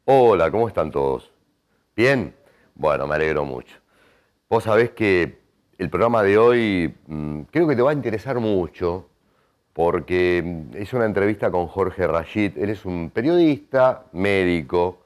Hola, ¿cómo están todos? ¿Bien? Bueno, me alegro mucho. Vos sabés que el programa de hoy creo que te va a interesar mucho porque es una entrevista con Jorge Rashid. Él es un periodista, médico,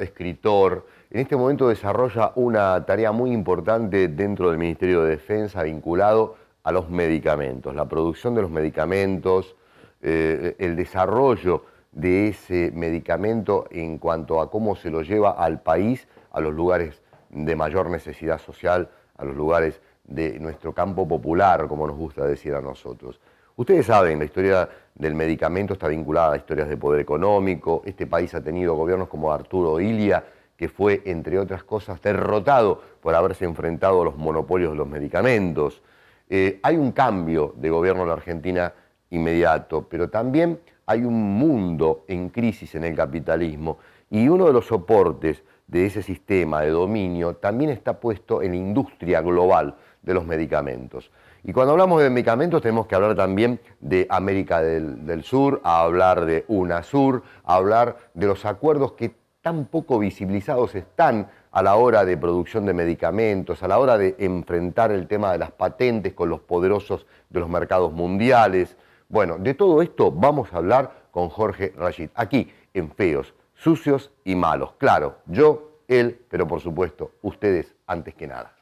escritor. En este momento desarrolla una tarea muy importante dentro del Ministerio de Defensa vinculado a los medicamentos, la producción de los medicamentos, el desarrollo de ese medicamento en cuanto a cómo se lo lleva al país, a los lugares de mayor necesidad social, a los lugares de nuestro campo popular, como nos gusta decir a nosotros. Ustedes saben, la historia del medicamento está vinculada a historias de poder económico. Este país ha tenido gobiernos como Arturo Illia, que fue, entre otras cosas, derrotado por haberse enfrentado a los monopolios de los medicamentos. Hay un cambio de gobierno en la Argentina inmediato, pero también hay un mundo en crisis en el capitalismo y uno de los soportes de ese sistema de dominio también está puesto en la industria global de los medicamentos. Y cuando hablamos de medicamentos tenemos que hablar también de América del Sur, a hablar de UNASUR, a hablar de los acuerdos que tan poco visibilizados están a la hora de producción de medicamentos, a la hora de enfrentar el tema de las patentes con los poderosos de los mercados mundiales. Bueno, de todo esto vamos a hablar con Jorge Rashid, aquí en Feos, Sucios y Malos. Claro, yo, él, pero por supuesto, ustedes antes que nada.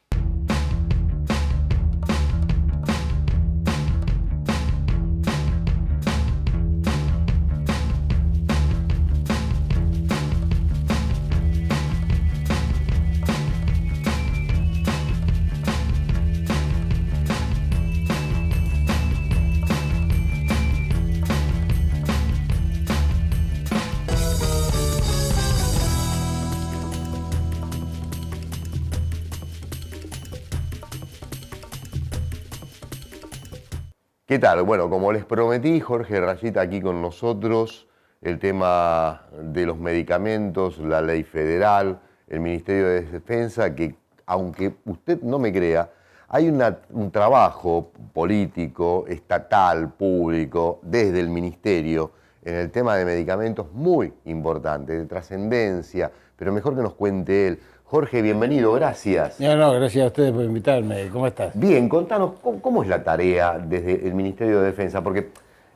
¿Qué tal? Bueno, como les prometí, Jorge Rashid aquí con nosotros, el tema de los medicamentos, la ley federal, el Ministerio de Defensa, que aunque usted no me crea, hay un trabajo político, estatal, público, desde el Ministerio, en el tema de medicamentos muy importante, de trascendencia, pero mejor que nos cuente él. Jorge, bienvenido, gracias. No, gracias a ustedes por invitarme. ¿Cómo estás? Bien, contanos, ¿cómo es la tarea desde el Ministerio de Defensa? Porque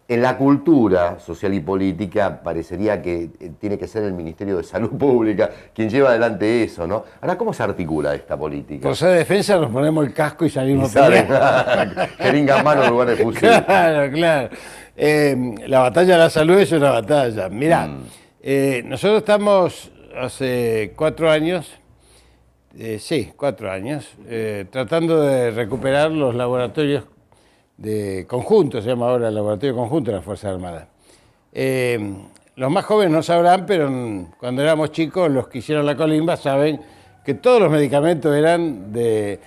en la cultura social y política parecería que tiene que ser el Ministerio de Salud Pública quien lleva adelante eso, ¿no? Ahora, ¿cómo se articula esta política? Por ser defensa nos ponemos el casco y Y salimos a salen pelear. jeringa en mano en lugar de fusil. Claro, claro. La batalla de la salud es una batalla. Mirá, nosotros estamos hace 4 años, sí, 4 años, tratando de recuperar los laboratorios de conjunto, se llama ahora el Laboratorio Conjunto de las Fuerzas Armadas. Los más jóvenes no sabrán, pero cuando éramos chicos, los que hicieron la colimba saben que todos los medicamentos eran de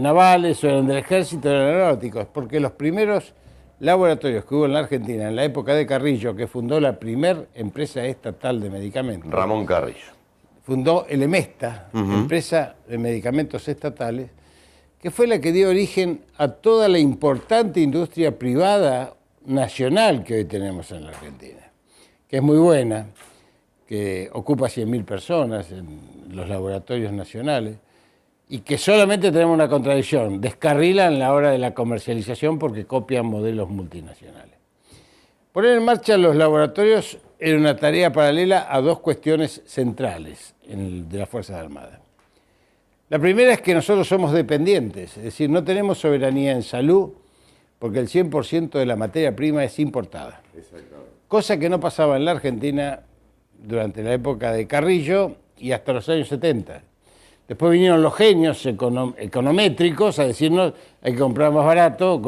navales, o eran del ejército, o eran aeronáuticos, porque los primeros laboratorios que hubo en la Argentina, en la época de Carrillo, que fundó la primera empresa estatal de medicamentos, Ramón Carrillo. fundó el EMESTA, Empresa de Medicamentos Estatales, que fue la que dio origen a toda la importante industria privada nacional que hoy tenemos en la Argentina, que es muy buena, que ocupa 100.000 personas en los laboratorios nacionales, y que solamente tenemos una contradicción: descarrilan a la hora de la comercialización porque copian modelos multinacionales. Poner en marcha los laboratorios era una tarea paralela a 2 cuestiones centrales de las Fuerzas Armadas. La primera es que nosotros somos dependientes, es decir, no tenemos soberanía en salud porque el 100% de la materia prima es importada. Cosa que no pasaba en la Argentina durante la época de Carrillo y hasta los años 70. Después vinieron los genios econométricos a decirnos hay que comprar más barato,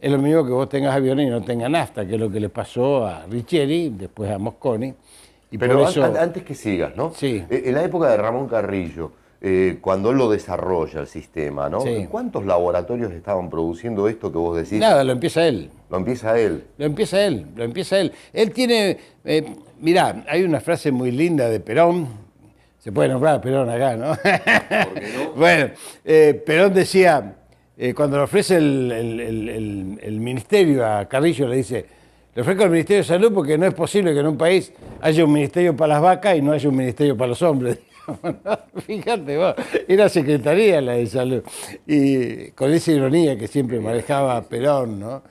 es lo mismo que vos tengas aviones y no tengas nafta, que es lo que le pasó a Richieri, después a Mosconi. Y Pero por eso, antes que sigas, ¿no? Sí. En la época de Ramón Carrillo, cuando él lo desarrolla el sistema, ¿no? Sí. ¿Cuántos laboratorios estaban produciendo esto que vos decís? nada, lo empieza él. Lo empieza él. Lo empieza él. Él tiene, mirá, hay una frase muy linda de Perón, se puede nombrar a Perón acá, ¿no? ¿Por qué no? Bueno, Perón decía, cuando le ofrece el ministerio a Carrillo, le dice, Le ofrezco al Ministerio de Salud porque no es posible que en un país haya un ministerio para las vacas y no haya un ministerio para los hombres. Fíjate vos, era Secretaría la de Salud. Y con esa ironía que siempre manejaba Perón, ¿no?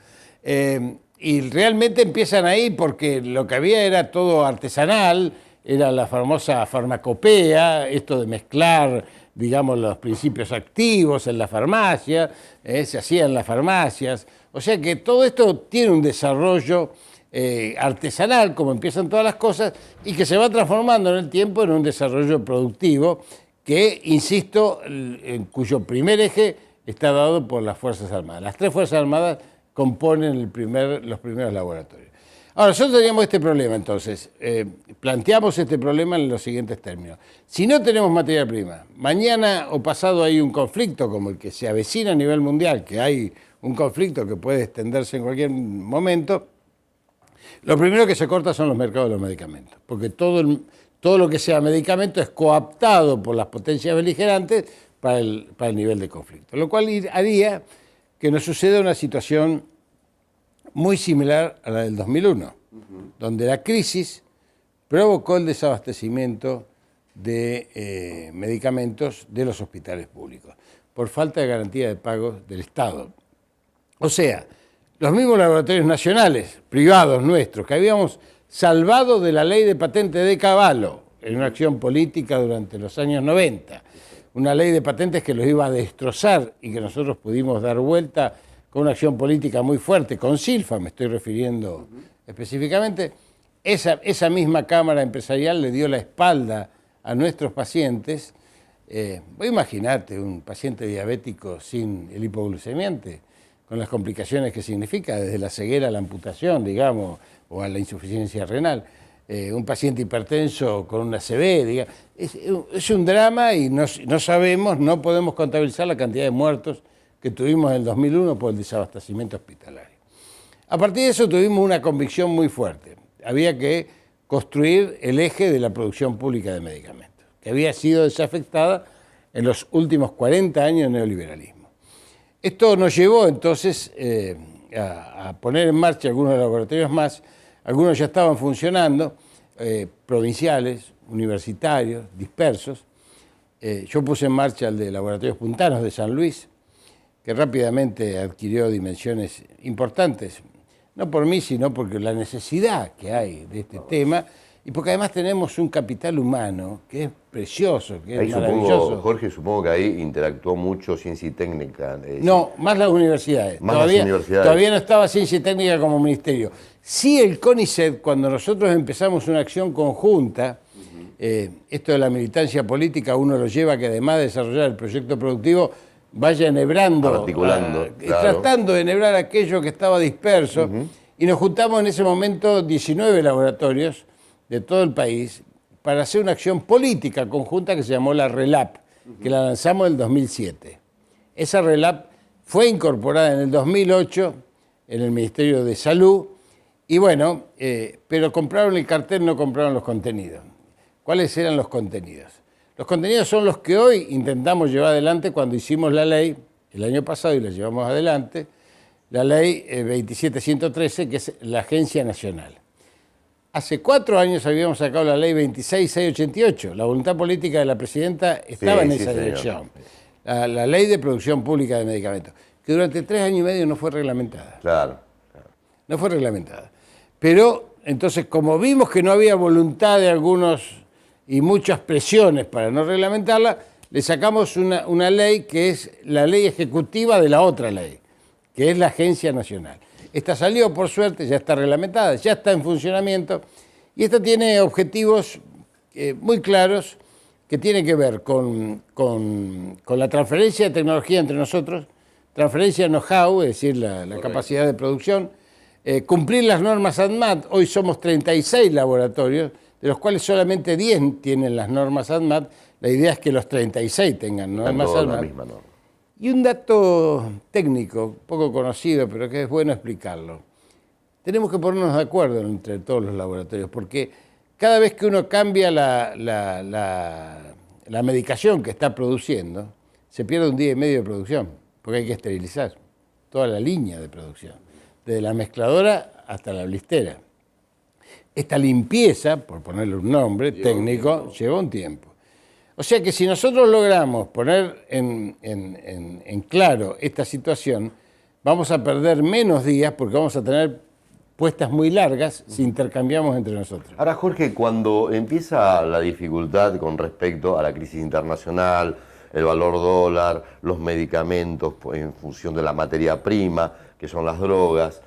Y realmente empiezan ahí porque lo que había era todo artesanal, era la famosa farmacopea, esto de mezclar, digamos, los principios activos en la farmacia, se hacía en las farmacias. O sea que todo esto tiene un desarrollo artesanal, como empiezan todas las cosas, y que se va transformando en el tiempo en un desarrollo productivo que, insisto, en cuyo primer eje está dado por las Fuerzas Armadas. Las 3 Fuerzas Armadas componen los primeros laboratorios. Ahora, nosotros teníamos este problema, entonces, planteamos este problema en los siguientes términos. Si no tenemos materia prima, mañana o pasado hay un conflicto como el que se avecina a nivel mundial, que hay un conflicto que puede extenderse en cualquier momento, lo primero que se corta son los mercados de los medicamentos, porque todo lo que sea medicamento es coaptado por las potencias beligerantes para el nivel de conflicto, lo cual haría que nos suceda una situación muy similar a la del 2001, donde la crisis provocó el desabastecimiento de medicamentos de los hospitales públicos, por falta de garantía de pagos del Estado. O sea, los mismos laboratorios nacionales, privados nuestros, que habíamos salvado de la ley de patentes de Cavallo en una acción política durante los años 90, una ley de patentes que los iba a destrozar y que nosotros pudimos dar vuelta con una acción política muy fuerte, con Silfa me estoy refiriendo específicamente, esa misma Cámara Empresarial le dio la espalda a nuestros pacientes. Imagínate un paciente diabético sin el hipoglucemiante, con las complicaciones que significa, desde la ceguera a la amputación, digamos, o a la insuficiencia renal. Un paciente hipertenso con una ACV, digamos. Es un drama y no sabemos, no podemos contabilizar la cantidad de muertos que tuvimos en el 2001 por el desabastecimiento hospitalario. A partir de eso tuvimos una convicción muy fuerte. Había que construir el eje de la producción pública de medicamentos, que había sido desafectada en los últimos 40 años de neoliberalismo. Esto nos llevó entonces a poner en marcha algunos laboratorios más. Algunos ya estaban funcionando, provinciales, universitarios, dispersos. Yo puse en marcha el de Laboratorios Puntanos de San Luis, que rápidamente adquirió dimensiones importantes, no por mí, sino porque la necesidad que hay de este tema, y porque además tenemos un capital humano que es precioso, que es maravilloso. Jorge, supongo que ahí interactuó mucho Ciencia y Técnica. No, más las universidades. Más las universidades. Todavía no estaba Ciencia y Técnica como ministerio. Sí, el CONICET, cuando nosotros empezamos una acción conjunta, esto de la militancia política uno lo lleva a que además de desarrollar el proyecto productivo, vaya enhebrando, articulando, claro, tratando de enhebrar aquello que estaba disperso, y nos juntamos en ese momento 19 laboratorios de todo el país para hacer una acción política conjunta que se llamó la RELAP, que la lanzamos en el 2007. Esa RELAP fue incorporada en el 2008 en el Ministerio de Salud, y bueno, pero compraron el cartel, no compraron los contenidos. ¿Cuáles eran los contenidos? Los contenidos son los que hoy intentamos llevar adelante cuando hicimos la ley, el año pasado, y la llevamos adelante, la ley 27113, que es la Agencia Nacional. Hace 4 años habíamos sacado la ley 26688. La voluntad política de la presidenta estaba en esa dirección. La ley de producción pública de medicamentos, que durante 3 años y medio no fue reglamentada. Claro. No fue reglamentada. Pero, entonces, como vimos que no había voluntad de algunos y muchas presiones para no reglamentarla, le sacamos una ley que es la ley ejecutiva de la otra ley, que es la Agencia Nacional. Esta salió, por suerte, ya está reglamentada, ya está en funcionamiento, y esta tiene objetivos muy claros que tienen que ver con la transferencia de tecnología entre nosotros, transferencia de know-how, es decir, la capacidad de producción, cumplir las normas ANMAT. Hoy somos 36 laboratorios, de los cuales solamente 10 tienen las normas ANMAT. La idea es que los 36 tengan normas ANMAT. La misma norma. Y un dato técnico, poco conocido, pero que es bueno explicarlo. Tenemos que ponernos de acuerdo entre todos los laboratorios, porque cada vez que uno cambia la medicación que está produciendo, se pierde 1 día y medio de producción, porque hay que esterilizar toda la línea de producción, desde la mezcladora hasta la blistera. Esta limpieza, por ponerle un nombre técnico, lleva un tiempo. O sea que si nosotros logramos poner en claro esta situación, vamos a perder menos días porque vamos a tener puestas muy largas si intercambiamos entre nosotros. Ahora, Jorge, cuando empieza la dificultad con respecto a la crisis internacional, el valor dólar, los medicamentos en función de la materia prima, que son las drogas,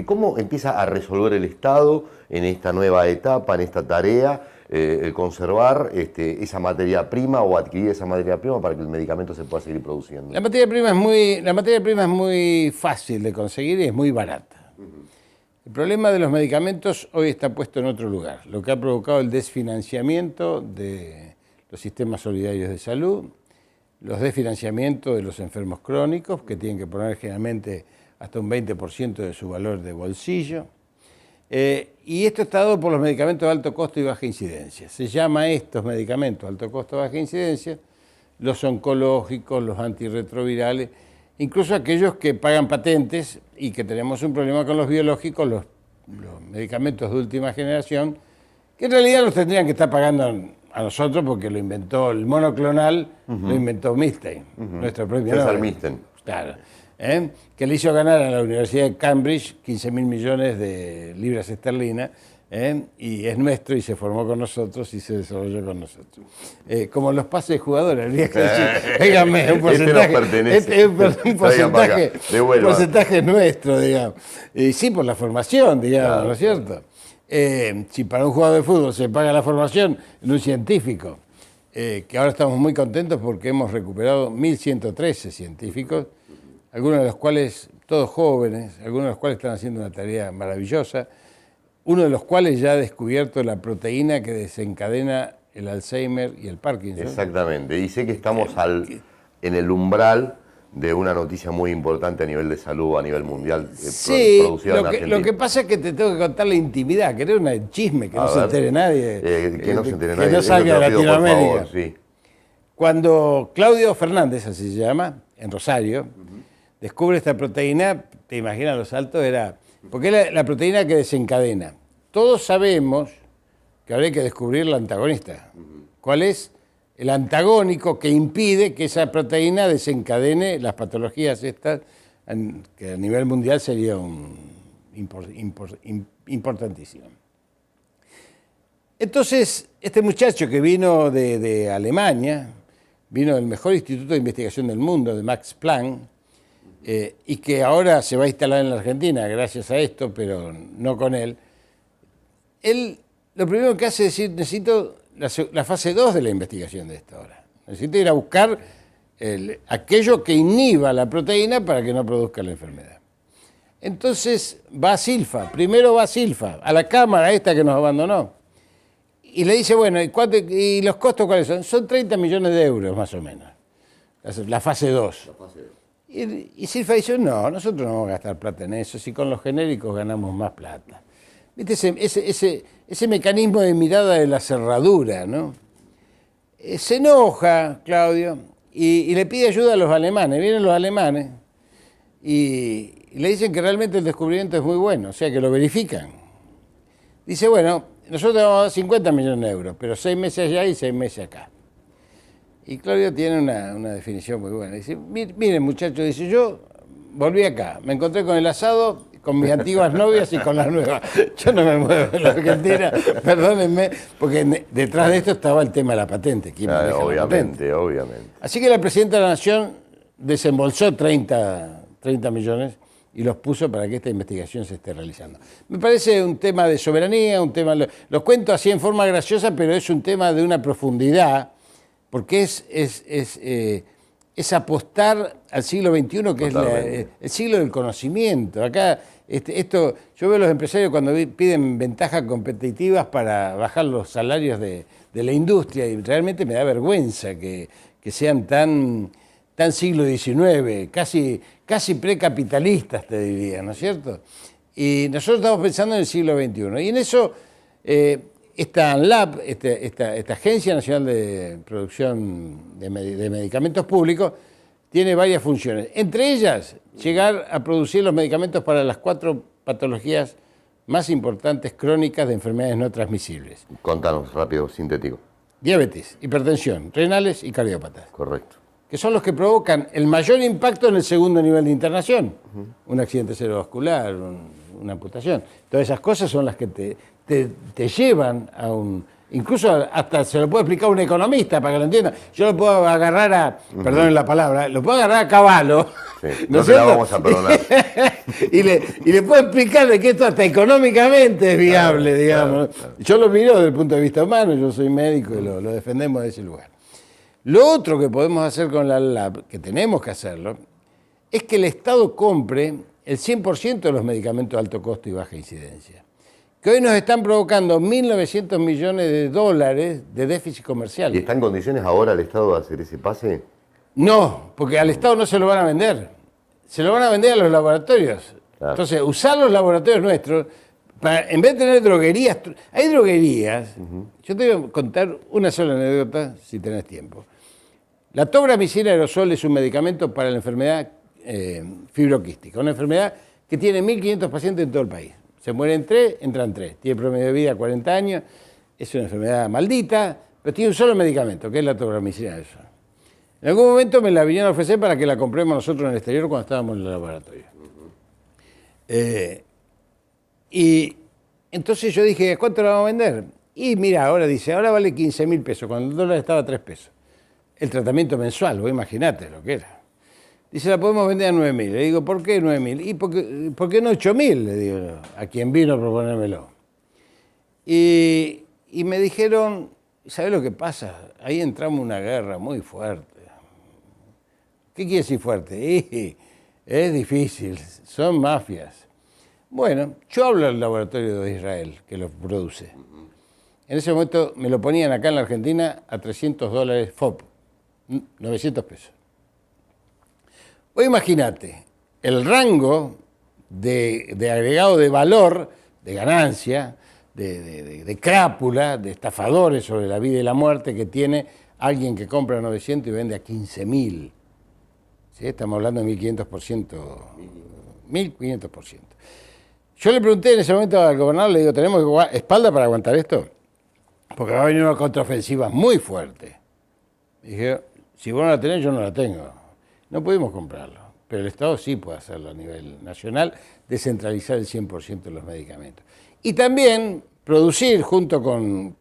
¿cómo empieza a resolver el Estado en esta nueva etapa, en esta tarea, el conservar esa materia prima o adquirir esa materia prima para que el medicamento se pueda seguir produciendo? La materia prima es muy fácil de conseguir y es muy barata. El problema de los medicamentos hoy está puesto en otro lugar, lo que ha provocado el desfinanciamiento de los sistemas solidarios de salud, los desfinanciamientos de los enfermos crónicos, que tienen que poner generalmente hasta un 20% de su valor de bolsillo. Y esto está dado por los medicamentos de alto costo y baja incidencia. Se llama a estos medicamentos de alto costo y baja incidencia los oncológicos, los antirretrovirales, incluso aquellos que pagan patentes y que tenemos un problema con los biológicos, los medicamentos de última generación, que en realidad los tendrían que estar pagando a nosotros porque lo inventó el monoclonal, lo inventó Milstein, nuestro premio Nobel. Milstein. Claro. Que le hizo ganar a la Universidad de Cambridge 15.000 millones de libras esterlinas, y es nuestro y se formó con nosotros y se desarrolló con nosotros. Como los pases de jugadores, habría que decir, díganme, un porcentaje, un porcentaje nuestro, digamos. Y sí, por la formación, digamos, claro, ¿no es cierto? Si para un jugador de fútbol se paga la formación en un científico, que ahora estamos muy contentos porque hemos recuperado 1.113 científicos, algunos de los cuales, todos jóvenes, algunos de los cuales están haciendo una tarea maravillosa, uno de los cuales ya ha descubierto la proteína que desencadena el Alzheimer y el Parkinson. Exactamente, y sé que estamos en el umbral de una noticia muy importante a nivel de salud, a nivel mundial, sí, producida en Argentina. Lo que pasa es que te tengo que contar la intimidad, que era un chisme, que no se entere nadie. Que no se entere nadie. Que no salga de Latinoamérica. Por favor, sí. Cuando Claudio Fernández, así se llama, en Rosario, descubre esta proteína, te imaginas lo saltos, porque es la proteína que desencadena. Todos sabemos que habría que descubrir el antagonista. ¿Cuál es? El antagónico que impide que esa proteína desencadene las patologías estas, que a nivel mundial sería importantísimo. Entonces, este muchacho que vino de Alemania, vino del mejor instituto de investigación del mundo, de Max Planck, y que ahora se va a instalar en la Argentina gracias a esto, pero no con él. Él lo primero que hace es decir, necesito la fase 2 de la investigación de esta hora. Necesito ir a buscar aquello que inhiba la proteína para que no produzca la enfermedad. Entonces va a Silfa, primero va a Silfa, a la cámara esta que nos abandonó, y le dice, bueno, ¿y los costos cuáles son? Son 30 millones de euros más o menos, la fase 2. Y Silfa dice, no, nosotros no vamos a gastar plata en eso, si con los genéricos ganamos más plata. ¿Viste ese mecanismo de mirada de la cerradura, ¿no? Se enoja Claudio y le pide ayuda a los alemanes. Vienen los alemanes y le dicen que realmente el descubrimiento es muy bueno, o sea que lo verifican. Dice, bueno, nosotros vamos a dar 50 millones de euros, pero 6 meses allá y 6 meses acá. Y Claudio tiene una definición muy buena. Dice, miren muchachos, dice, yo volví acá, me encontré con el asado, con mis antiguas novias y con las nuevas. Yo no me muevo en la Argentina, perdónenme, porque detrás de esto estaba el tema de la patente. Obviamente. Así que la presidenta de la Nación desembolsó 30 millones y los puso para que esta investigación se esté realizando. Me parece un tema de soberanía, los cuento así en forma graciosa, pero es un tema de una profundidad, porque es apostar al siglo XXI, que es el siglo del conocimiento. Acá, yo veo a los empresarios cuando piden ventajas competitivas para bajar los salarios de la industria y realmente me da vergüenza que sean tan siglo XIX, casi precapitalistas, te diría, ¿no es cierto? Y nosotros estamos pensando en el siglo XXI. Y en eso, esta ANLAB, esta Agencia Nacional de Producción de Medicamentos Públicos, tiene varias funciones. Entre ellas, llegar a producir los medicamentos para las 4 patologías más importantes crónicas de enfermedades no transmisibles. Contanos, rápido, sintético. Diabetes, hipertensión, renales y cardiópatas, Correcto. que son los que provocan el mayor impacto en el segundo nivel de internación. Un accidente cerebrovascular, una amputación. Todas esas cosas son las que te llevan a un... Incluso hasta se lo puede explicar un economista para que lo entienda. Yo lo puedo agarrar a, perdonen la palabra, lo puedo agarrar a Caballo. Sí, no te la vamos a perdonar. y le puedo explicar de que esto hasta económicamente es viable, digamos. Claro. Yo lo miro desde el punto de vista humano, yo soy médico y lo defendemos de ese lugar. Lo otro que podemos hacer con la LAB, que tenemos que hacerlo, es que el Estado compre el 100% de los medicamentos de alto costo y baja incidencia, que hoy nos están provocando 1.900 millones de dólares de déficit comercial. ¿Y está en condiciones ahora el Estado de hacer ese pase? No, porque al Estado no se lo van a vender. Se lo van a vender a los laboratorios. Claro. Entonces, usar los laboratorios nuestros, en vez de tener droguerías, hay droguerías. Yo te voy a contar una sola anécdota, si tenés tiempo. La tobramicina aerosol es un medicamento para la enfermedad fibroquística, una enfermedad que tiene 1.500 pacientes en todo el país. Se mueren 3, entran 3. Tiene promedio de vida 40 años, es una enfermedad maldita, pero tiene un solo medicamento, que es la tobramicina aerosol. En algún momento me la vinieron a ofrecer para que la compremos nosotros en el exterior cuando estábamos en el laboratorio. Y entonces yo dije, ¿cuánto la vamos a vender? Y mira, ahora dice, ahora vale 15.000 pesos, cuando el dólar estaba a 3 pesos. El tratamiento mensual, vos imaginate lo que era. Dice, la podemos vender a 9.000. Le digo, ¿por qué 9.000? ¿Y por qué no 8.000? Le digo, a quien vino a proponérmelo. Y me dijeron, ¿sabés lo que pasa? Ahí entramos en una guerra muy fuerte. ¿Qué quiere decir fuerte? Es difícil, son mafias. Bueno, yo hablo del laboratorio de Israel, que lo produce. En ese momento me lo ponían acá en la Argentina a $300 FOB, 900 pesos. Vos imagínate, el rango de agregado de valor, de ganancia, de crápula, de estafadores sobre la vida y la muerte que tiene alguien que compra a 900 y vende a 15.000. ¿Sí? Estamos hablando de 1.500%. 1.500%. Yo le pregunté en ese momento al gobernador, le digo, ¿tenemos espalda para aguantar esto? Porque va a venir una contraofensiva muy fuerte. Dije, si vos no la tenés, yo no la tengo. No pudimos comprarlo, pero el Estado sí puede hacerlo a nivel nacional, descentralizar el 100% de los medicamentos. Y también producir, junto con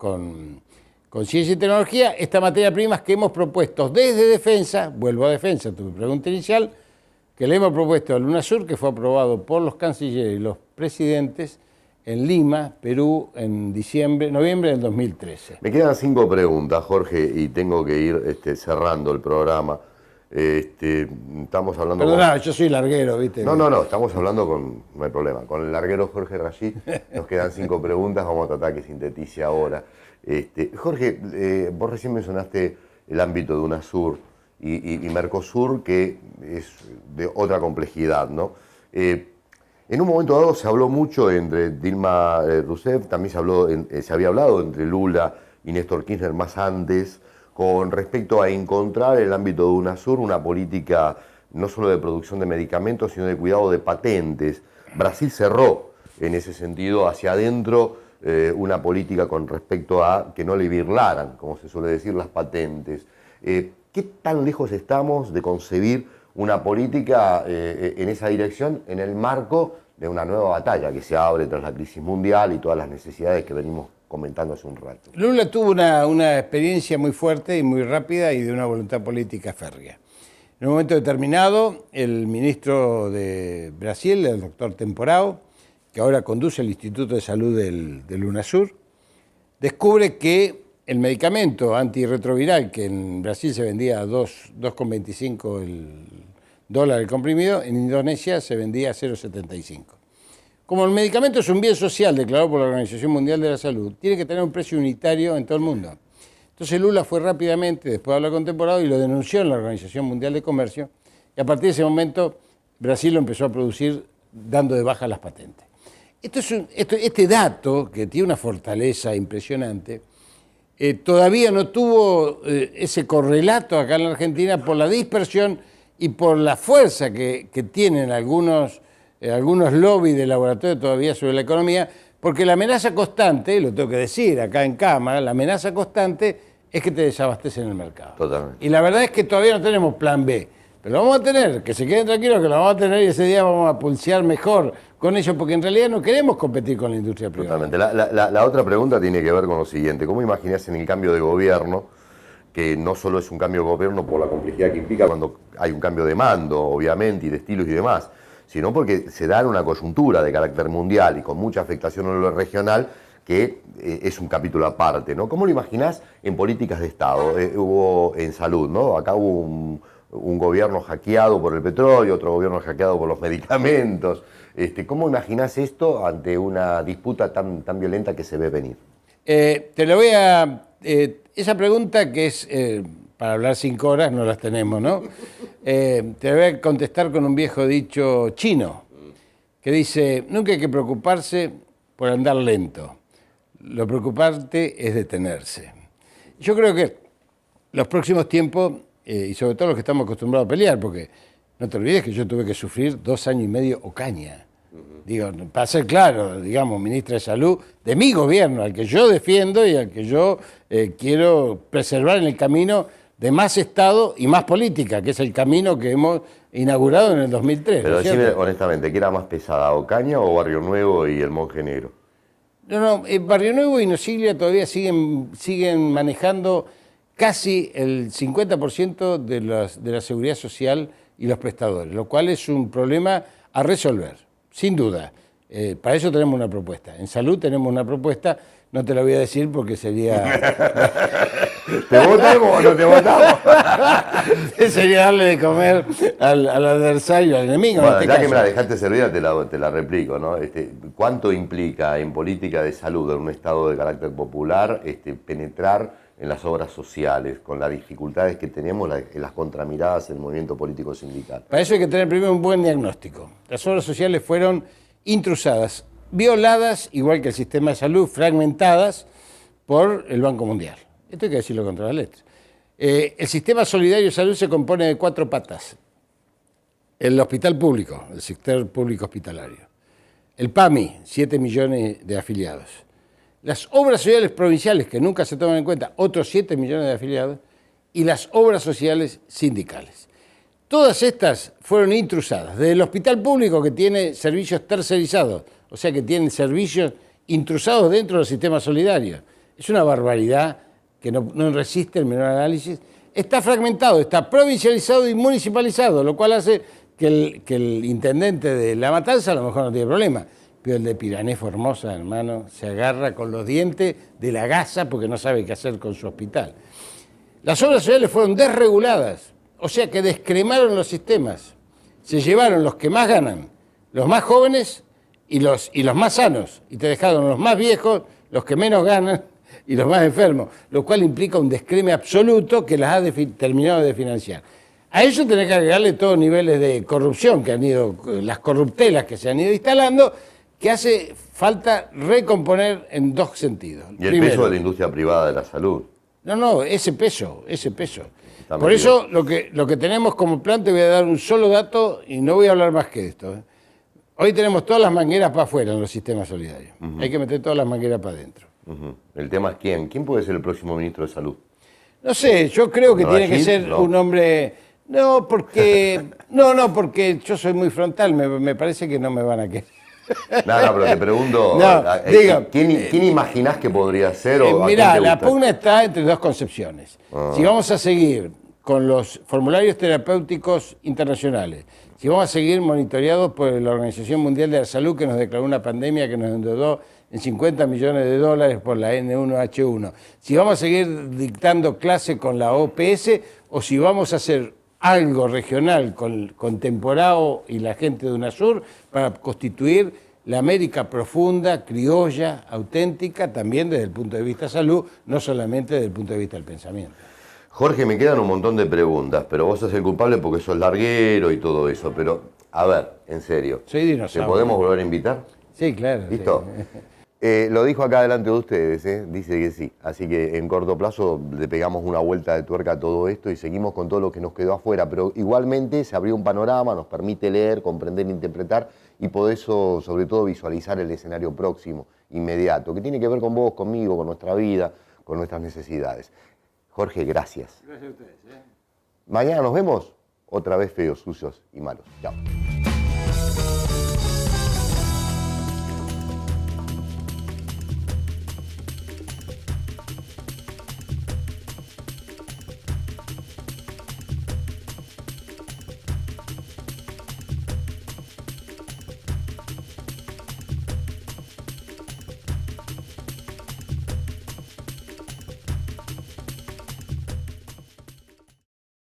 ciencia y tecnología, esta materia prima que hemos propuesto desde Defensa, vuelvo a Defensa, tu pregunta inicial, que le hemos propuesto al UNASUR, que fue aprobado por los cancilleres y los presidentes en Lima, Perú, en noviembre del 2013. Me quedan 5 preguntas, Jorge, y tengo que ir cerrando el programa. Estamos hablando Perdona, yo soy larguero, ¿viste? No, estamos hablando no hay problema, con el larguero Jorge Rashid. Nos quedan 5 preguntas, vamos a tratar que sintetice ahora. Jorge, vos recién mencionaste el ámbito de UNASUR y Mercosur, que es de otra complejidad, ¿no? En un momento dado se habló mucho entre Dilma Rousseff, también se había hablado entre Lula y Néstor Kirchner más antes, con respecto a encontrar en el ámbito de UNASUR una política no solo de producción de medicamentos, sino de cuidado de patentes. Brasil cerró en ese sentido hacia adentro una política con respecto a que no le birlaran, como se suele decir, las patentes. ¿Qué tan lejos estamos de concebir una política en esa dirección en el marco de una nueva batalla que se abre tras la crisis mundial y todas las necesidades que venimos comentando hace un rato? Lula tuvo una experiencia muy fuerte y muy rápida y de una voluntad política férrea. En un momento determinado, el ministro de Brasil, el doctor Temporao, que ahora conduce el Instituto de Salud del UNASUR, descubre que el medicamento antirretroviral, que en Brasil se vendía a 2,25 el dólar el comprimido, en Indonesia se vendía a 0,75. Como el medicamento es un bien social declarado por la Organización Mundial de la Salud, tiene que tener un precio unitario en todo el mundo. Entonces Lula fue rápidamente, después de hablar con Temporado, y lo denunció en la Organización Mundial de Comercio, y a partir de ese momento Brasil lo empezó a producir dando de baja las patentes. Este dato, que tiene una fortaleza impresionante, todavía no tuvo ese correlato acá en la Argentina por la dispersión y por la fuerza que tienen algunos algunos lobbies de laboratorio todavía sobre la economía, porque la amenaza constante, lo tengo que decir acá en cámara, la amenaza constante es que te desabastecen el mercado. Totalmente. Y la verdad es que todavía no tenemos plan B, pero lo vamos a tener, que se queden tranquilos que lo vamos a tener y ese día vamos a pulsear mejor con ellos, porque en realidad no queremos competir con la industria privada. Totalmente. La otra pregunta tiene que ver con lo siguiente. ¿Cómo imaginás en el cambio de gobierno, que no solo es un cambio de gobierno por la complejidad que implica cuando hay un cambio de mando, obviamente, y de estilos y demás, sino porque se da en una coyuntura de carácter mundial y con mucha afectación en lo regional, que es un capítulo aparte, ¿no? ¿Cómo lo imaginás en políticas de Estado? Hubo en salud, ¿no? Acá hubo un gobierno hackeado por el petróleo, otro gobierno hackeado por los medicamentos. ¿Cómo imaginás esto ante una disputa tan violenta que se ve venir? Te lo voy a... esa pregunta que es... para hablar 5 horas no las tenemos, ¿no? Te voy a contestar con un viejo dicho chino, que dice, nunca hay que preocuparse por andar lento. Lo preocupante es detenerse. Yo creo que los próximos tiempos, y sobre todo los que estamos acostumbrados a pelear, porque no te olvides que yo tuve que sufrir 2 años y medio Ocaña. Digo, para ser claro, digamos, ministra de Salud de mi gobierno, al que yo defiendo y al que yo quiero preservar en el camino de más Estado y más política, que es el camino que hemos inaugurado en el 2003. Pero ¿no es decime cierto? honestamente, ¿qué era más pesada, Ocaña o Barrio Nuevo y el Monje Negro? No, Barrio Nuevo y Nosiglia todavía siguen manejando casi el 50% de la seguridad social y los prestadores, lo cual es un problema a resolver, sin duda. Para eso tenemos una propuesta. En salud tenemos una propuesta, no te la voy a decir porque sería... ¿Te votamos o no te votamos? sería darle de comer al adversario, al enemigo. Bueno, en este ya que caso. me la dejaste servida, te la replico, ¿no? ¿Cuánto implica en política de salud, en un Estado de carácter popular, penetrar en las obras sociales, con las dificultades que tenemos, las contramiradas en el movimiento político sindical? Para eso hay que tener primero un buen diagnóstico. Las obras sociales fueron intrusadas, violadas, igual que el sistema de salud, fragmentadas por el Banco Mundial. Esto hay que decirlo contra las letras. El sistema solidario de salud se compone de 4 patas. El hospital público, el sector público hospitalario. El PAMI, 7 millones de afiliados. Las obras sociales provinciales, que nunca se toman en cuenta, otros 7 millones de afiliados. Y las obras sociales sindicales. Todas estas fueron intrusadas. Desde el hospital público, que tiene servicios tercerizados, o sea que tienen servicios intrusados dentro del sistema solidario. Es una barbaridad que no resiste el menor análisis. Está fragmentado, está provincializado y municipalizado, lo cual hace que el intendente de La Matanza a lo mejor no tiene problema, pero el de Pirané Formosa, hermano, se agarra con los dientes de la gasa porque no sabe qué hacer con su hospital. Las obras sociales fueron desreguladas, o sea que descremaron los sistemas. Se llevaron los que más ganan, los más jóvenes y los más sanos, y te dejaron los más viejos, los que menos ganan y los más enfermos, lo cual implica un descreme absoluto que las ha terminado de financiar. A eso tenés que agregarle todos niveles de corrupción que han ido, las corruptelas que se han ido instalando, que hace falta recomponer en 2 sentidos. Y el Primero, peso de la industria privada de la salud. No, ese peso. Por eso lo que tenemos como plan, te voy a dar un solo dato y no voy a hablar más que esto. Hoy tenemos todas las mangueras para afuera en los sistemas solidarios. Hay que meter todas las mangueras para adentro. El tema es quién. ¿Quién puede ser el próximo ministro de Salud? No sé, yo creo que ¿No, tiene que Gil? ser No. un hombre... No, porque yo soy muy frontal, me parece que no me van a querer. Nada, pero te pregunto, digo, ¿quién imaginás que podría ser? O a quién Mirá, te la gusta? pugna está entre 2 concepciones. Si vamos a seguir con los formularios terapéuticos internacionales, si vamos a seguir monitoreados por la Organización Mundial de la Salud, que nos declaró una pandemia que nos endeudó en $50 millones por la N1H1, si vamos a seguir dictando clase con la OPS o si vamos a hacer algo regional con Temporao y la gente de UNASUR para constituir la América profunda, criolla, auténtica, también desde el punto de vista salud, no solamente desde el punto de vista del pensamiento. Jorge, me quedan un montón de preguntas, pero vos sos el culpable porque sos larguero y todo eso, pero a ver, en serio, Soy dinosaurio. ¿te podemos volver a invitar? Sí, claro. ¿Listo? Sí. Lo dijo acá delante de ustedes, dice que sí. Así que en corto plazo le pegamos una vuelta de tuerca a todo esto y seguimos con todo lo que nos quedó afuera. Pero igualmente se abrió un panorama, nos permite leer, comprender, interpretar y por eso, sobre todo, visualizar el escenario próximo, inmediato, que tiene que ver con vos, conmigo, con nuestra vida, con nuestras necesidades. Jorge, gracias. Gracias a ustedes. Mañana nos vemos otra vez feos, sucios y malos. Chao.